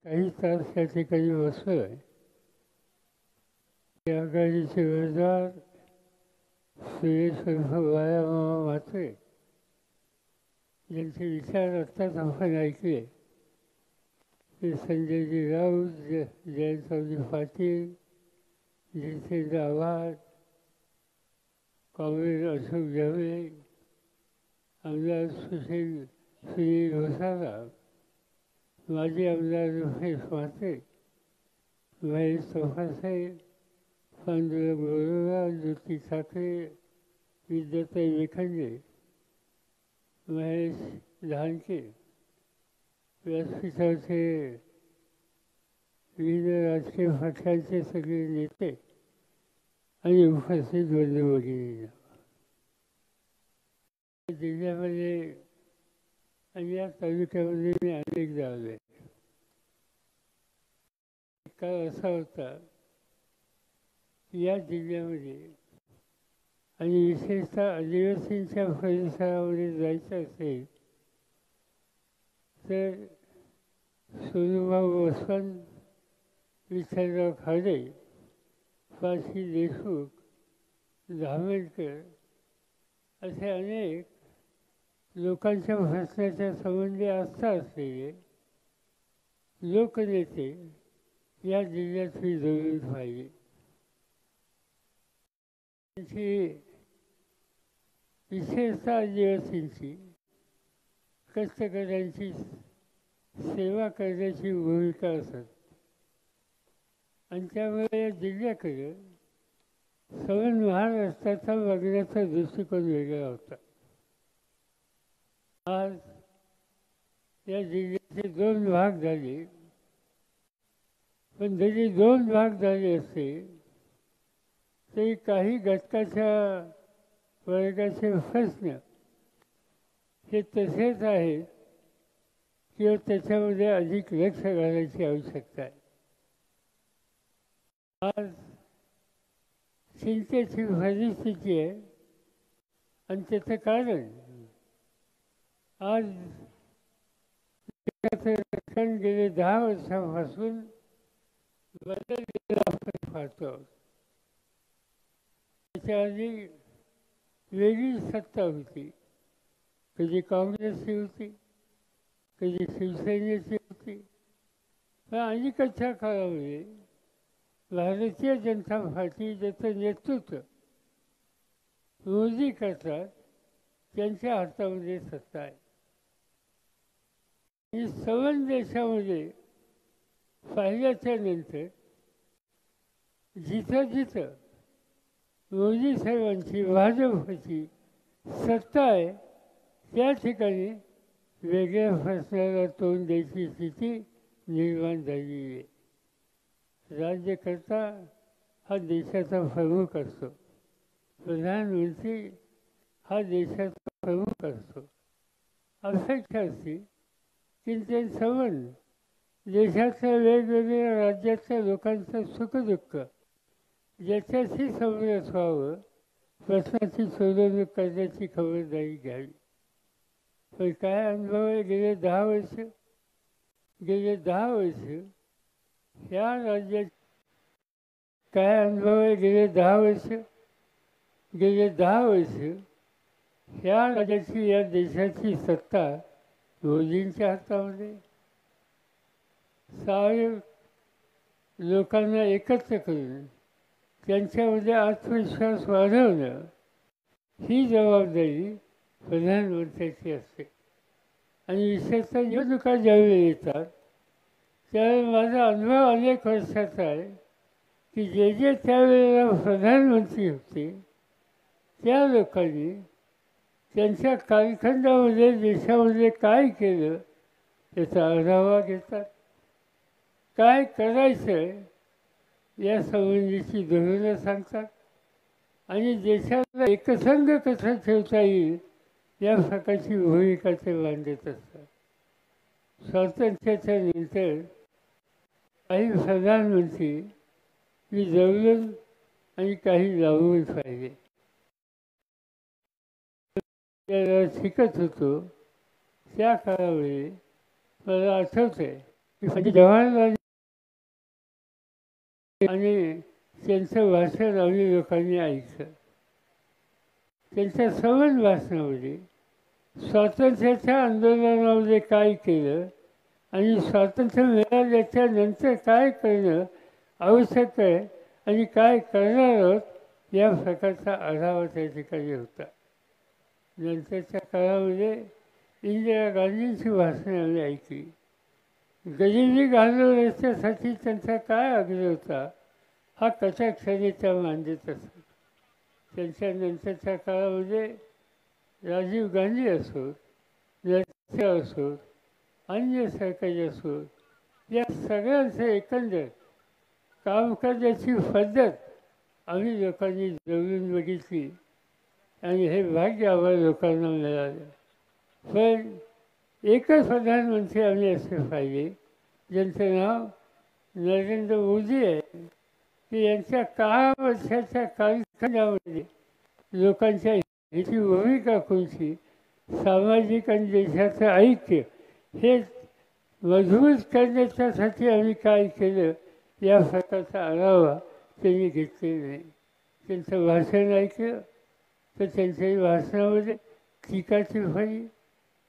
काही तास या ठिकाणी बसलो आहे. आघाडीचे उमेदवार सुरेश व्यायाम म्हात्रे यांचे विचार आत्ताच आपण ऐकले. ते संजयजी राऊत, जयंतरावजी पाटील, जितेंद्र आव्हाड, काँग्रेस अशोक ढवळे, आमदार सुनील घोसाळा, माजी आमदार रुपेश म्हात्रे, महेश चौकासाहेब, पांडुरंग बोरोरा, ज्योती ठाकरे, विद्याताई विखंडे, महेश लहानके, व्यासपीठाचे विविध राजकीय पक्षांचे सगळे नेते आणि उपस्थित बंधू-भगिनींना, जिल्ह्यामध्ये आणि या तालुक्यामध्ये मी अनेकदा आलो आहे. काळ असा होता की या जिल्ह्यामध्ये आणि विशेषतः आदिवासींच्या परिसरामध्ये जायचं असेल तर सोनूभाऊ वसंत, विठ्ठलराव खाडे, पारशी देशमुख, धामेडकर असे अनेक लोकांच्या प्रश्नाच्या संबंधी आस्था असलेले लोकनेते या जिल्ह्यात मी जवळून पाहिले. त्यांची विशेषतः आदिवासींची कष्टकऱ्यांची सेवा करण्याची भूमिका असत आणि त्यामुळे या जिल्ह्याकडे सवन महाराष्ट्राचा बघण्याचा दृष्टिकोन वेगळा होता. आज या जिल्ह्याचे 2 भाग झाले, पण जरी 2 भाग झाले असते तरी काही घटकाच्या वर्गाचे प्रश्न हे तसेच आहेत किंवा त्याच्यामध्ये अधिक लक्ष घालायची आवश्यकता आहे. आज चिंतेची परिस्थिती आहे आणि त्याचं कारण आज रक्षण गेले 10 वर्षापासून बदललेलं आपण पाहतो. त्याच्या आधी वेगळी सत्ता होती, कधी काँग्रेसची होती, कधी शिवसेनेची होती. पण अलीकडच्या काळामध्ये भारतीय जनता पार्टी ज्याचं नेतृत्व मोदी करतात त्यांच्या हातामध्ये सत्ता आहे. ही सवन देशामध्ये पाहिल्याच्या नंतर जिथं जिथं मोदी साहेबांची भाजपची सत्ता आहे त्या ठिकाणी वेगळ्या प्रश्नाला तोंड द्यायची स्थिती निर्माण झालेली आहे. राज्यकर्ता हा देशाचा प्रमुख असतो, प्रधानमंत्री हा देशाचा प्रमुख असतो. अपेक्षा असते की ते संबंध देशाच्या वेगवेगळ्या राज्याच्या लोकांचं सुखदुःख ज्याच्याशी समरस व्हावं, प्रश्नाची सोडवणूक करण्याची खबरदारी घ्यावी. पण काय अनुभव आहे गेले 10 वर्ष ह्या राज्यात काय अनुभव आहे गेले 10 वर्ष ह्या राज्याची या देशाची सत्ता मोदींच्या हातामध्ये. सारे लोकांना एकत्र करून त्यांच्यामध्ये आत्मविश्वास वाढवणं ही जबाबदारी प्रधानमंत्र्याची असते. आणि विशेषतः निवडणुका ज्यावेळी येतात त्यावेळी माझा अनुभव अनेक वर्षाचा आहे की जे त्यावेळेला प्रधानमंत्री होते त्या लोकांनी त्यांच्या कालखंडामध्ये देशामध्ये काय केलं त्याचा आढावा घेतात, काय करायचं आहे या संबंधीची धोरणं सांगतात आणि देशाला एकसंघ कसं ठेवता येईल या प्रकारची भूमिका ते मांडत असतात. स्वातंत्र्याच्या नंतर काही प्रधानमंत्री मी जवळून आणि काही लावून पाहिले. शिकत होतो त्या काळामध्ये मला आठवत आहे म्हणजे जवाहरलाल आणि त्यांचं भाषण आम्ही लोकांनी ऐकलं. त्यांच्या सवय भाषणामध्ये स्वातंत्र्याच्या आंदोलनामध्ये काय केलं आणि स्वातंत्र्य मिळाल्याच्या नंतर काय करणं आवश्यक आहे आणि काय करणार आहोत या प्रकारचा आढावा त्या ठिकाणी होता. नंतरच्या काळामध्ये इंदिरा गांधींची भाषणे आम्ही ऐकली. गरिबी घालवण्याच्यासाठी त्यांचा काय आग्रह होता हा कथाक्षणी त्या मांडत असत. त्यांच्यानंतरच्या काळामध्ये राजीव गांधी असोत, नरसिंह असोत, अन्य सरकारी असोत, या सगळ्यांचं एकंदर काम करण्याची पद्धत आम्ही लोकांनी जवळून बघितली आणि हे भाग्य आम्हाला लोकांना मिळालं. पण एकच प्रधानमंत्री आम्ही असे पाहिले ज्यांचं नाव नरेंद्र मोदी आहे की यांच्या 10 वर्षाच्या कालखंडामध्ये लोकांच्या हिची भूमिका कोणती, सामाजिक आणि देशाचं ऐक्य हे मजबूत करण्याच्यासाठी आम्ही काय केलं या प्रकारचा आढावा त्यांनी घेतलेला नाही. त्यांचं भाषण ऐकलं तर त्यांच्याही भाषणामध्ये टीकाची फळी,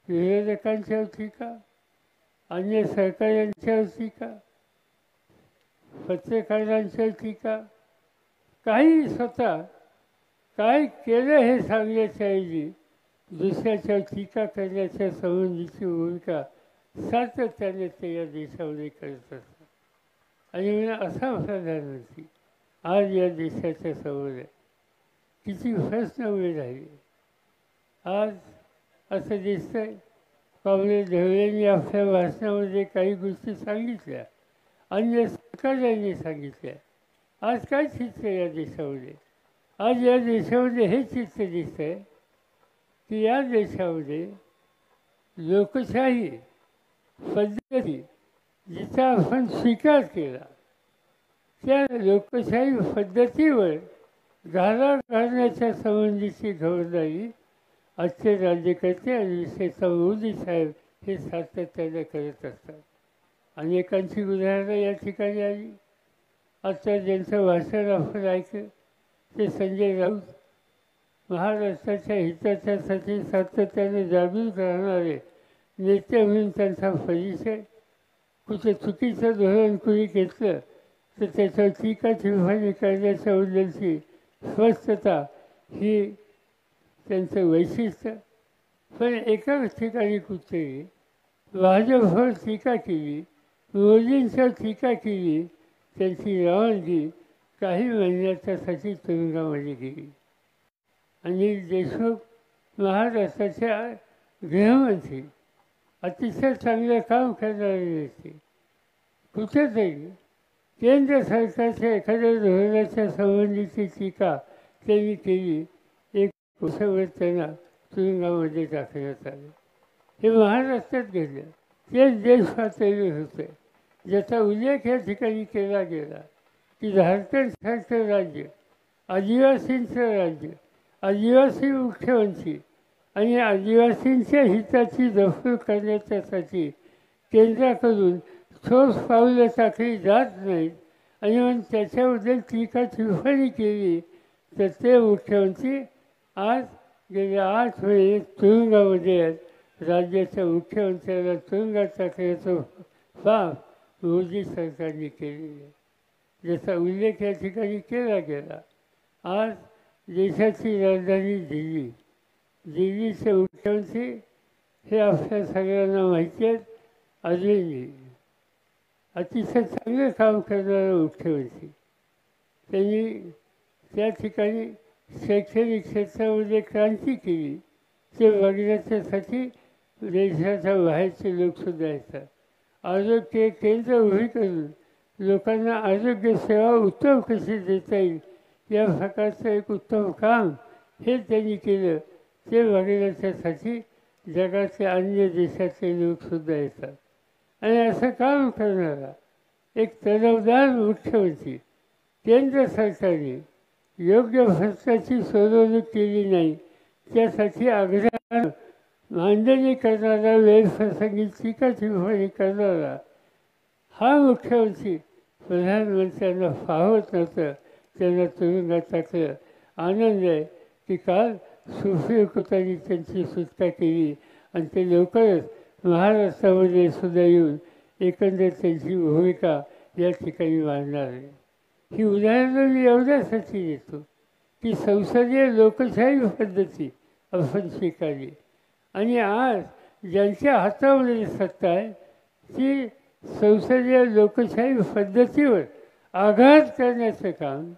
विरोधकांच्यावर टीका, अन्य सरकारांच्यावर टीका, पत्रकारांच्यावर टीका, काही स्वतः काय केलं हे सांगण्याच्या ऐवजी दुसऱ्याच्या टीका करण्याच्या संबंधीची भूमिका सातत्याने ते या देशामध्ये करत असतात. आणि म्हणजे असा प्रधानमंत्री आज या देशाच्या समोर आहे. किती प्रश्न उभे राहिले. आज असं दिसतंय काँग्रेस ढवळेंनी आपल्या भाषणामध्ये काही गोष्टी सांगितल्या, अन्य सरकारांनी सांगितल्या. आज काय चित्र या देशामध्ये? आज या देशामध्ये हे चित्र दिसतं आहे की या देशामध्ये लोकशाही पद्धती जिचा आपण स्वीकार केला त्या लोकशाही पद्धतीवर घाला घालण्याच्या संबंधीची खबरदारी आजचे राज्यकर्ते आणि विशेषतः मोदी साहेब हे सातत्याने करत असतात. अनेकांची उदाहरणं या ठिकाणी आली. आता ज्यांचं भाषण आपण ऐकलं ते संजय राऊत, महाराष्ट्राच्या हिताच्यासाठी सातत्याने जागरूक राहणारे नेते म्हणून त्यांचा परिचय. कुठे चुकीचं धोरण कुणी घेतलं तर त्याच्यावर टीका टिप्पणी करण्याच्या बद्दलची स्पष्टता ही त्यांचं वैशिष्ट्य. पण एकाच ठिकाणी कुठेही भाजपवर टीका केली, मोदींच्यावर टीका केली, त्यांची रवानगी काही महिन्याच्यासाठी तुरुंगामध्ये गेली. अनिल देशमुख महाराष्ट्राच्या गृहमंत्री, अतिशय चांगलं काम करणारे व्यक्ती, कुठेतरी केंद्र सरकारच्या एखाद्या धोरणाच्या संबंधीची टीका त्यांनी केली, एक वर्षभर त्यांना तुरुंगामध्ये टाकण्यात आलं. हे महाराष्ट्रात घडलं. तेच देश पातळीवर होतं. ज्याचा उल्लेख या ठिकाणी केला गेला की झारखंडसारखं राज्य, आदिवासींचं राज्य, आदिवासी मुख्यमंत्री आणि आदिवासींच्या हिताची जपणूक करण्याच्यासाठी केंद्राकडून ठोस पावलं टाकली जात नाहीत आणि मग त्याच्याबद्दल टीका टिप्पणी केली तर ते मुख्यमंत्री आज गेल्या 8 महिने तुरुंगामध्ये आहेत. राज्याच्या मुख्यमंत्र्याला तुरुंगात टाकण्याचं पाप मोदी सरकारने केलेलं आहे. ज्याचा उल्लेख या ठिकाणी केला गेला. आज देशाची राजधानी दिल्ली, दिल्लीचे मुख्यमंत्री हे आपल्या सगळ्यांना माहिती आहेत. अजूनही अतिशय चांगलं काम करणारा मुख्यमंत्री. त्यांनी त्या ठिकाणी शैक्षणिक क्षेत्रामध्ये क्रांती केली. ते बघण्याच्यासाठी देशाच्या बाहेरचे लोकसुद्धा येतात. आरोग्य केंद्र उभी करून लोकांना आरोग्य सेवा उत्तम कशी देता येईल या प्रकारचं एक उत्तम काम हे त्यांनी केलं. ते बघण्याच्यासाठी जगाचे अन्य देशातले लोकसुद्धा येतात. आणि असं काम करणारा एक तडफदार मुख्यमंत्री केंद्र सरकारने योग्य भ्रष्टाची सोडवणूक केली नाही त्यासाठी आग्रहानं मांडणी करणारा, वेळप्रसंगी टीका टिप्पणी करणारा हा मुख्यमंत्री प्रधानमंत्र्यांना फावत नव्हतं, त्यांना तुरुंगात टाकलं. आनंद आहे की काल सुप्रीम कोर्टाने त्यांची सुटका केली आणि ते लवकरच महाराष्ट्रामध्ये सुद्धा येऊन एकंदर त्यांची भूमिका या ठिकाणी मांडणार आहे. ही उदाहरणं मी एवढ्यासाठी देतो की संसदीय लोकशाही पद्धती आपण स्वीकारली आणि आज ज्यांच्या हातामध्ये सत्ता आहे ती संसदीय लोकशाही पद्धतीवर आघात करण्याचं काम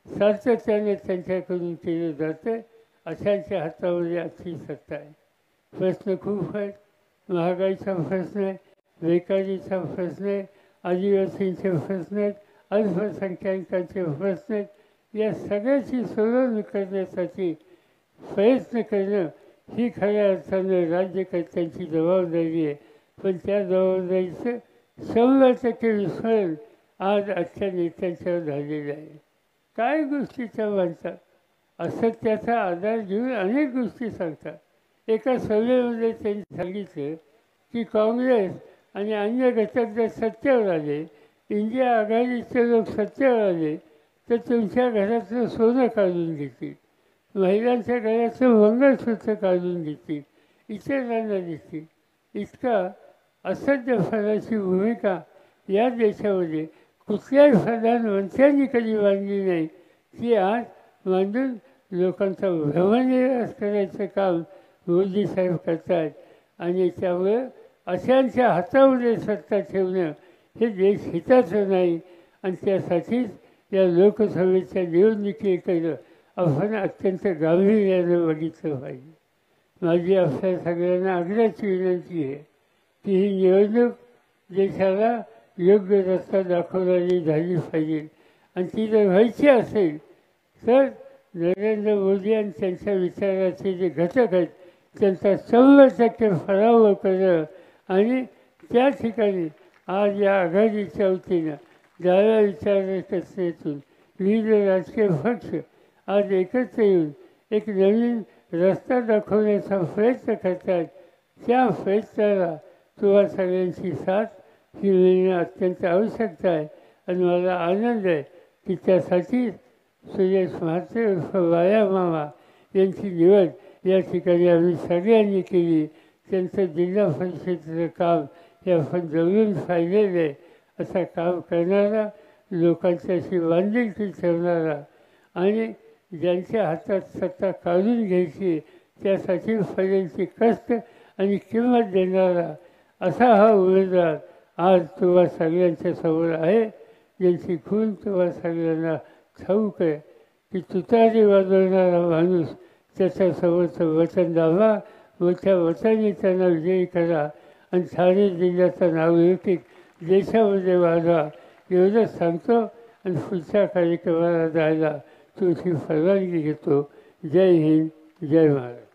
सातत्याने त्यांच्याकडून केलं जातं. अशांच्या हातामध्ये आजची सत्ता आहे. प्रश्न खूप आहेत. महागाईचा प्रश्न आहे, बेकारीचा प्रश्न आहे, आदिवासींचे प्रश्न आहेत, अल्पसंख्याकांचे प्रश्न आहेत. या सगळ्याची सोडवणूक करण्यासाठी प्रयत्न करणं ही खऱ्या अर्थानं राज्यकर्त्यांची जबाबदारी आहे. पण त्या जबाबदारीचं 100% विस्मरण आज आजच्या नेत्यांच्यावर झालेलं आहे. काय गोष्टी त्या मानतात, असत्याचा आधार घेऊन अनेक गोष्टी सांगतात. एका सर्वेमध्ये त्यांनी सांगितलं की काँग्रेस आणि अन्य घटक जर सत्तेवर आले, इंडिया आघाडीचे लोक सत्तेवर आले तर तुमच्या घरातलं सोनं काढून घेतील, महिलांच्या घराचं मंगळसूत्र काढून घेतील, इतरांना देतील. इतका असत्यपणाची भूमिका या देशामध्ये कुठल्याही प्रधानमंत्र्यांनी कधी मांडली नाही. ती आज मांडून लोकांचा भ्रमनिरास करायचं काम मोदी साहेब करतात आणि त्यामुळं अशांच्या हातामध्ये सत्ता ठेवणं हे देश हिताचं नाही. आणि त्यासाठीच या लोकसभेच्या निवडणुकीकडं आपण अत्यंत गांभीर्यानं बघितलं पाहिजे. माझी आपल्या सगळ्यांना आग्रहाची विनंती आहे की ही निवडणूक देशाला योग्य रस्ता दाखवणारी झाली पाहिजे. आणि ती जर व्हायची असेल तर नरेंद्र मोदी आणि त्यांच्या विचाराचे जे घटक आहेत त्यांचा 100% पराभव करणं आणि त्या ठिकाणी आज या आघाडीच्या वतीनं डाव्या विचारकर्त्यातून विविध राजकीय पक्ष आज एकत्र येऊन एक नवीन रस्ता दाखवण्याचा प्रयत्न करतात. त्या प्रयत्नाला तुम्हा सगळ्यांची साथ ही मिळणं अत्यंत आवश्यकता आहे. आणि मला आनंद आहे की त्यासाठी सुरेश म्हात्रे उर्फ बाया मामा यांची निवड या ठिकाणी आम्ही सगळ्यांनी केली. त्यांचं जिल्हा परिषदेचं काम हे आपण जवळून पाहिलेलं आहे. असं काम करणारा, लोकांच्याशी बांधिलकी ठेवणारा आणि ज्यांच्या हातात सत्ता काढून घ्यायची त्यासाठी पर्यंतची कष्ट आणि किंमत देणारा असा हा उमेदवार आज तुम्हा सगळ्यांच्या समोर आहे. ज्यांची खून तुम्हा सगळ्यांना ठाऊक आहे की तुतारी वाजवणारा माणूस त्याच्यासमोरचं वचन दाबा, मोठ्या वचनाने त्यांना विजयी करा आणि ठाणे जिल्ह्याचं नावलौकिक देशामध्ये वाढवा एवढंच सांगतो आणि पुढच्या कार्यक्रमाला जायला तुमची परवानगी घेतो. जय हिंद, जय महाराष्ट्र.